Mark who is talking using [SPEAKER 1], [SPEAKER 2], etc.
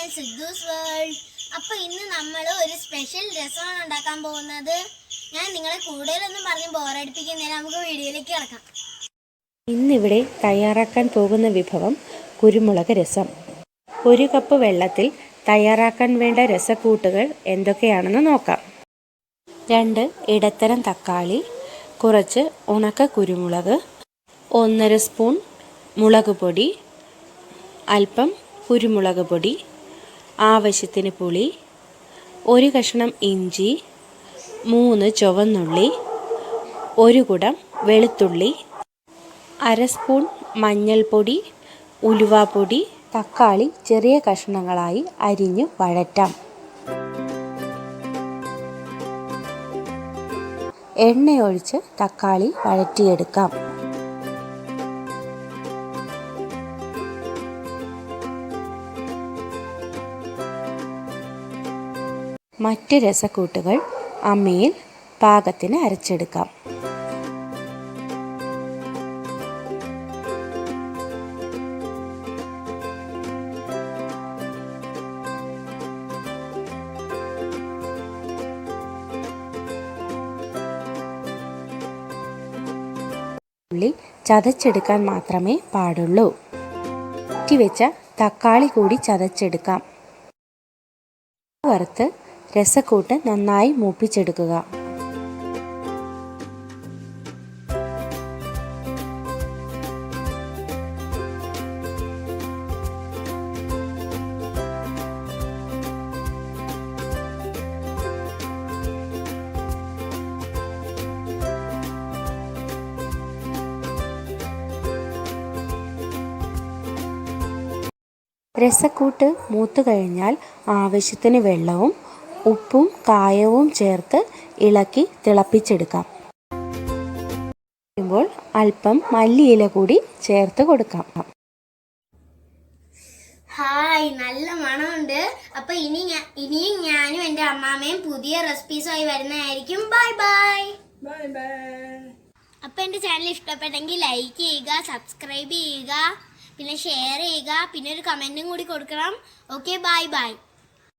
[SPEAKER 1] Channel Sidhu's world. അപ്പോൾ ഇന്ന് നമ്മൾ ഒരു സ്പെഷ്യൽ രസമാണ് ഉണ്ടാക്കാൻ പോകുന്നത്. ഞാൻ നിങ്ങളെ കൂടുതലൊന്നും പറഞ്ഞ് ബോറടിപ്പിക്കുന്നില്ല, നമുക്ക് വീഡിയോയിലേക്ക് കിടക്കാം.
[SPEAKER 2] ഇന്നിവിടെ തയ്യാറാക്കാൻ പോകുന്ന വിഭവം കുരുമുളക് രസം. 1 കപ്പ് വെള്ളത്തിൽ തയ്യാറാക്കാൻ വേണ്ട രസക്കൂട്ടുകൾ എന്തൊക്കെയാണെന്ന് നോക്കാം. 2 ഇടത്തരം തക്കാളി, കുറച്ച് ഉണക്ക കുരുമുളക്, 1.5 സ്പൂൺ മുളക് പൊടി, അല്പം കുരുമുളക് പൊടി, ആവശ്യത്തിന് പുളി, 1 കഷ്ണം ഇഞ്ചി, 3 ചുവന്നുള്ളി, 1 കുടം വെളുത്തുള്ളി, 1/2 സ്പൂൺ മഞ്ഞൾപ്പൊടി, ഉലുവാപ്പൊടി. തക്കാളി ചെറിയ കഷ്ണങ്ങളായി അരിഞ്ഞ് വഴറ്റാം. എണ്ണയൊഴിച്ച് തക്കാളി വഴറ്റിയെടുക്കാം. മറ്റ് രസക്കൂട്ടുകൾ അമ്മിയിൽ പാകത്തിന് അരച്ചെടുക്കാം. ഉള്ളി ചതച്ചെടുക്കാൻ മാത്രമേ പാടുള്ളൂ. വെച്ച തക്കാളി കൂടി ചതച്ചെടുക്കാം. വറുത്ത് രസക്കൂട്ട് നന്നായി മൂപ്പിച്ചെടുക്കുക. രസക്കൂട്ട് മൂത്തു കഴിഞ്ഞാൽ ആവശ്യത്തിന് വെള്ളവും ഉപ്പും കായവും ചേർത്ത് ഇളക്കി തിളപ്പിച്ചെടുക്കാം. പ്പോൾ അല്പം മല്ലിയില കൂടി ചേർത്ത് കൊടുക്കാം.
[SPEAKER 1] ഹായ്, നല്ല മണമുണ്ട്. അപ്പോൾ ഇനിയും ഞാനും എൻ്റെ അമ്മാമ്മയും പുതിയ റെസിപ്പീസുമായി വരുന്നതായിരിക്കും. Bye bye. അപ്പോൾ എൻ്റെ ചാനൽ ഇഷ്ടപ്പെട്ടെങ്കിൽ ലൈക്ക് ചെയ്യുക, സബ്സ്ക്രൈബ് ചെയ്യുക, പിന്നെ ഷെയർ ചെയ്യുക, പിന്നെ ഒരു കമൻറ്റും കൂടി കൊടുക്കണം. Okay, bye bye.